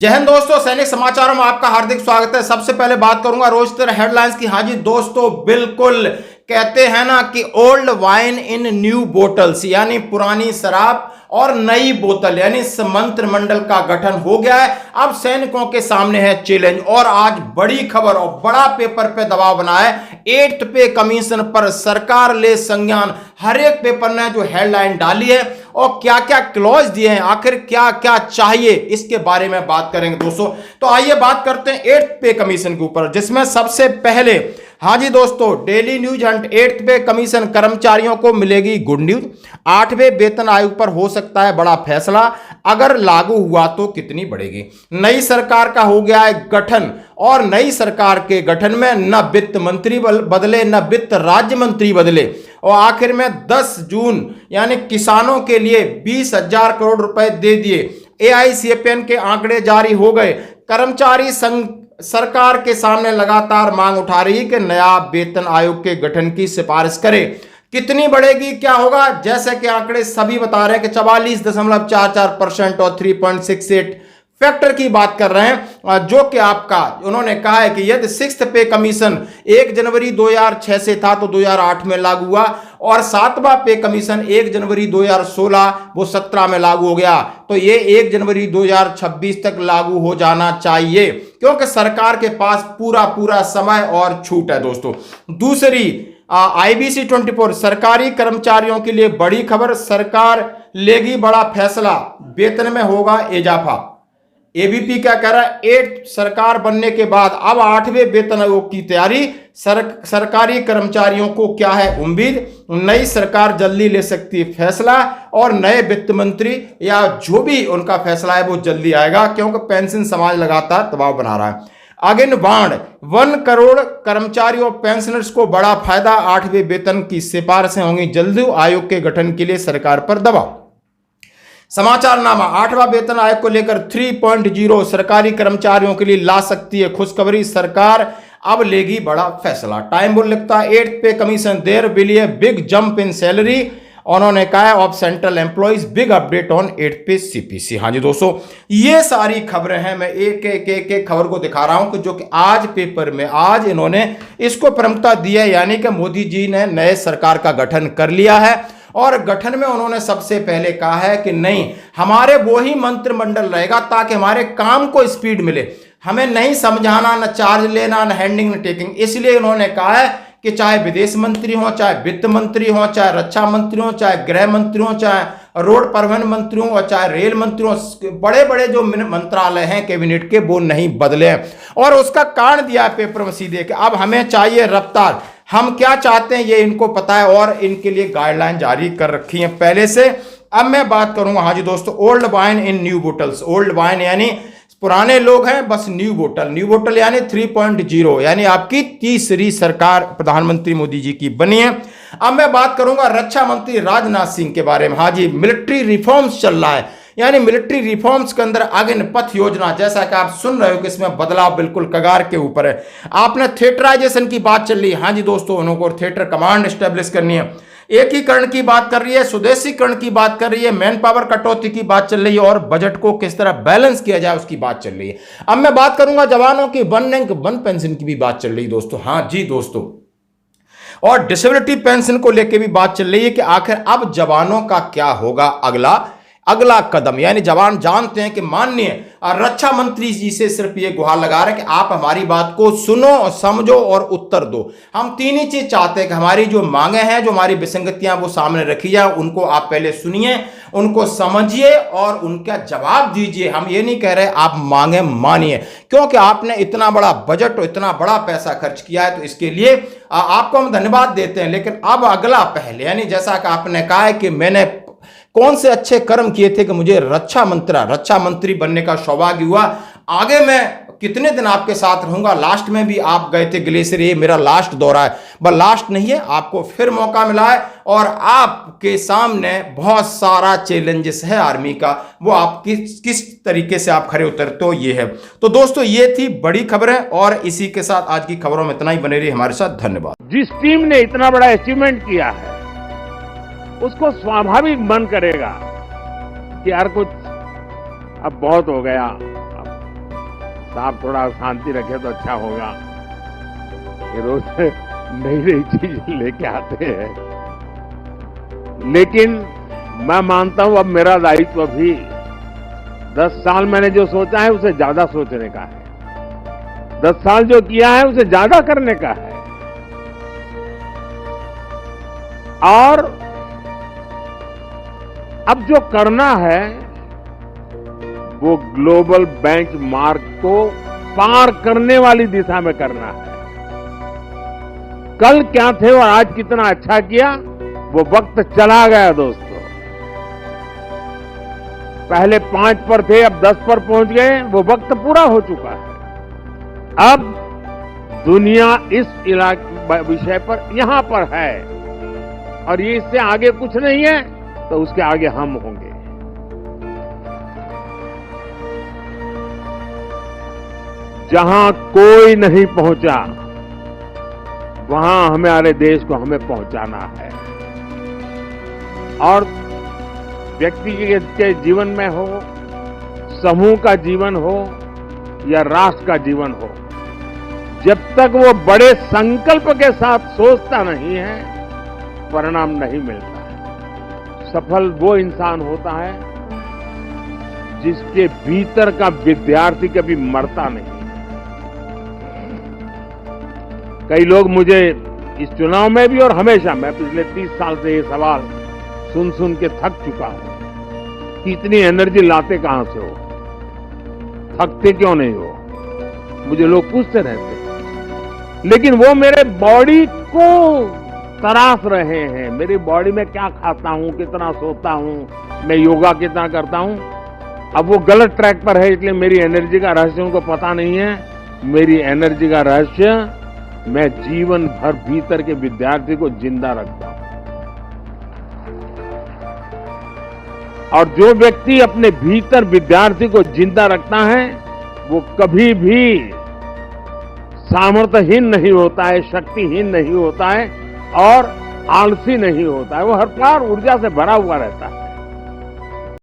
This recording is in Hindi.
जय हिंद दोस्तों, सैनिक समाचारों में आपका हार्दिक स्वागत है। सबसे पहले बात करूंगा रोस्टर हेडलाइंस की। हाँ जी दोस्तों, बिल्कुल कहते हैं ना कि old wine in new bottles, यानी पुरानी शराब और नई बोतल, यानी मंत्रिमंडल का गठन हो गया है। अब सैनिकों के सामने है चैलेंज और आज बड़ी खबर और बड़ा पेपर पे दबाव बना है। 8th पे कमीशन पर सरकार ले संज्ञान, हर एक पेपर ने जो हेडलाइन डाली है और क्या क्या क्लॉज दिए हैं, आखिर क्या क्या चाहिए, इसके बारे में बात करेंगे दोस्तों। तो आइए बात करते हैं 8th पे कमीशन के ऊपर, जिसमें सबसे पहले हाँ जी दोस्तों, daily news Hunt 8th pay commission कर्मचारियों को मिलेगी गुड न्यूज। 8वें वेतन आयोग पर हो सकता है बड़ा फैसला, अगर लागू हुआ तो कितनी बढ़ेगी। नई सरकार का हो गया है गठन और नई सरकार के गठन में न वित्त मंत्री बदले न वित्त राज्य मंत्री बदले और आखिर में 10 जून यानी किसानों के लिए 20,000 करोड़ रुपए दे दिए। AICPN के आंकड़े जारी हो गए। कर्मचारी संघ सरकार के सामने लगातार मांग उठा रही है कि नया वेतन आयोग के गठन की सिफारिश करे। कितनी बढ़ेगी, क्या होगा, जैसे कि आंकड़े सभी बता रहे हैं कि 44.44% और 3.68 फैक्टर की बात कर रहे हैं, जो कि आपका उन्होंने कहा है कि यदि 6th पे कमीशन 1 जनवरी 2006 से था तो 2008 में लागू हुआ और 7वां पे कमीशन 1 जनवरी 2016 वो 17 में लागू हो गया, तो ये 1 जनवरी 2026 तक लागू हो जाना चाहिए, क्योंकि सरकार के पास पूरा समय और छूट है दोस्तों। दूसरी IBC 24 सरकारी कर्मचारियों के लिए बड़ी खबर, सरकार लेगी बड़ा फैसला, वेतन में होगा इजाफा। ABP क्या कह रहा है, 8 सरकार बनने के बाद अब 8वें वेतन आयोग की तैयारी। सरकारी कर्मचारियों को क्या है उम्मीद, नई सरकार जल्दी ले सकती है फैसला और नए वित्त मंत्री या जो भी उनका फैसला है वो जल्दी आएगा, क्योंकि पेंशन समाज लगातार दबाव बना रहा है। अगेन बाढ़ 1 करोड़ कर्मचारी और पेंशनर्स को बड़ा फायदा, 8वें वेतन की सिफारिशें होंगी जल्दी, आयोग के गठन के लिए सरकार पर दबाव। समाचार नामा 8वां वेतन आयोग को लेकर 3.0 सरकारी कर्मचारियों के लिए ला सकती है खुशखबरी, सरकार अब लेगी बड़ा फैसला। टाइम बुल लिखता है 8th pay commission there will be big jump in salary, उन्होंने कहा है of central employees, big update on 8th pay CPC। हाँ जी दोस्तों, ये सारी खबरें हैं, मैं एक खबर को दिखा रहा हूं कि जो कि आज पेपर में आज इन्होंने इसको प्रमुखता दी है, यानी कि मोदी जी ने नए सरकार का गठन कर लिया है और गठन में उन्होंने सबसे पहले कहा है कि नहीं, हमारे वो ही मंत्रिमंडल रहेगा ताकि हमारे काम को स्पीड मिले, हमें नहीं समझाना, न चार्ज लेना, न हैंडिंग न टेकिंग। इसलिए उन्होंने कहा है कि चाहे विदेश मंत्री हो, चाहे वित्त मंत्री हो, चाहे रक्षा मंत्री हो, चाहे गृह मंत्री हो, चाहे रोड परिवहन मंत्री हो और चाहे रेल मंत्री हो, बड़े बड़े जो मंत्रालय हैं कैबिनेट के वो नहीं बदले हैं। और उसका कारण दिया है पेपर में सीधे कि अब हमें चाहिए रफ्तार, हम क्या चाहते हैं ये इनको पता है और इनके लिए गाइडलाइन जारी कर रखी है पहले से। अब मैं बात करूंगा हाँ जी दोस्तों, old wine in new bottles. Old wine यानी पुराने लोग हैं, बस न्यू बोतल यानी 3.0, यानी आपकी तीसरी सरकार प्रधानमंत्री मोदी जी की बनी है। अब मैं बात करूंगा रक्षा मंत्री राजनाथ सिंह के बारे में। हाँ जी, मिलिट्री रिफॉर्म्स चल रहा है, यानी मिलिट्री रिफॉर्म्स के अंदर अगेन पथ योजना, जैसा कि आप सुन रहे हो कि इसमें बदलाव बिल्कुल कगार के ऊपर है। आपने थिएटराइजेशन की बात चल रही है, हाँ जी दोस्तों, उनको थिएटर कमांड एस्टेब्लिश करनी है। एकीकरण की बात कर रही है, स्वदेशीकरण की बात कर रही है, मैन पावर कटौती की बात चल रही है और बजट को किस तरह बैलेंस किया जाए उसकी बात चल रही है। अब मैं बात करूंगा जवानों की 1 रैंक 1 पेंशन की भी बात चल रही है दोस्तों। हाँ जी दोस्तों, और डिसेबिलिटी पेंशन को लेकर भी बात चल रही है कि आखिर अब जवानों का क्या होगा अगला कदम। यानी जवान जानते हैं कि माननीय रक्षा मंत्री जी से सिर्फ ये गुहार लगा रहे हैं कि आप हमारी बात को सुनो और समझो और उत्तर दो। हम 3 ही चीज चाहते हैं कि हमारी जो मांगे हैं, जो हमारी विसंगतियां वो सामने रखी जाए, उनको आप पहले सुनिए, उनको समझिए और उनका जवाब दीजिए। हम ये नहीं कह रहे आप मांगे मानिए, क्योंकि आपने इतना बड़ा बजट और इतना बड़ा पैसा खर्च किया है, तो इसके लिए आपको हम धन्यवाद देते हैं। लेकिन अब अगला पहले, यानी जैसा कि आपने कहा है कि मैंने कौन से अच्छे कर्म किए थे कि मुझे रक्षा मंत्री बनने का सौभाग्य हुआ, आगे मैं कितने दिन आपके साथ रहूंगा। लास्ट में भी आप गए थे ग्लेशियर, ये मेरा लास्ट दौरा है, बस लास्ट नहीं है, आपको फिर मौका मिला है और आपके सामने बहुत सारा चैलेंजेस है आर्मी का, वो आप किस तरीके से आप खड़े उतरते हो ये है। तो दोस्तों, ये थी बड़ी खबरें और इसी के साथ आज की खबरों में इतना ही। बने रहिए हमारे साथ, धन्यवाद। जिस टीम ने इतना बड़ा अचीवमेंट किया है उसको स्वाभाविक मन करेगा कि यार कुछ अब बहुत हो गया, अब साहब थोड़ा शांति रखे तो अच्छा होगा। ये रोज नई नई चीज लेके आते हैं, लेकिन मैं मानता हूं अब मेरा दायित्व भी 10 साल मैंने जो सोचा है उसे ज्यादा सोचने का है, 10 साल जो किया है उसे ज्यादा करने का है। और अब जो करना है वो ग्लोबल बेंचमार्क को पार करने वाली दिशा में करना है। कल क्या थे और आज कितना अच्छा किया वो वक्त चला गया दोस्तों। पहले 5 पर थे, अब 10 पर पहुंच गए, वो वक्त पूरा हो चुका है। अब दुनिया इस विषय पर यहां पर है और ये इससे आगे कुछ नहीं है, तो उसके आगे हम होंगे। जहां कोई नहीं पहुंचा वहां हमारे देश को हमें पहुंचाना है। और व्यक्ति के जीवन में हो, समूह का जीवन हो या राष्ट्र का जीवन हो, जब तक वो बड़े संकल्प के साथ सोचता नहीं है परिणाम नहीं मिलता है। सफल वो इंसान होता है जिसके भीतर का विद्यार्थी कभी मरता नहीं। कई लोग मुझे इस चुनाव में भी और हमेशा, मैं पिछले 30 साल से ये सवाल सुन सुन के थक चुका हूं कि इतनी एनर्जी लाते कहां से हो, थकते क्यों नहीं हो, मुझे लोग पूछते रहते हैं। लेकिन वो मेरे बॉडी को तराश रहे हैं, मेरी बॉडी में क्या खाता हूं, कितना सोता हूं, मैं योगा कितना करता हूं। अब वो गलत ट्रैक पर है, इसलिए मेरी एनर्जी का रहस्य उनको पता नहीं है। मेरी एनर्जी का रहस्य मैं जीवन भर भीतर के विद्यार्थी को जिंदा रखता हूं। और जो व्यक्ति अपने भीतर विद्यार्थी को जिंदा रखता है वो कभी भी सामर्थ्यहीन नहीं होता है, शक्तिहीन नहीं होता है और आलसी नहीं होता है। वो हर बार ऊर्जा से भरा हुआ रहता है।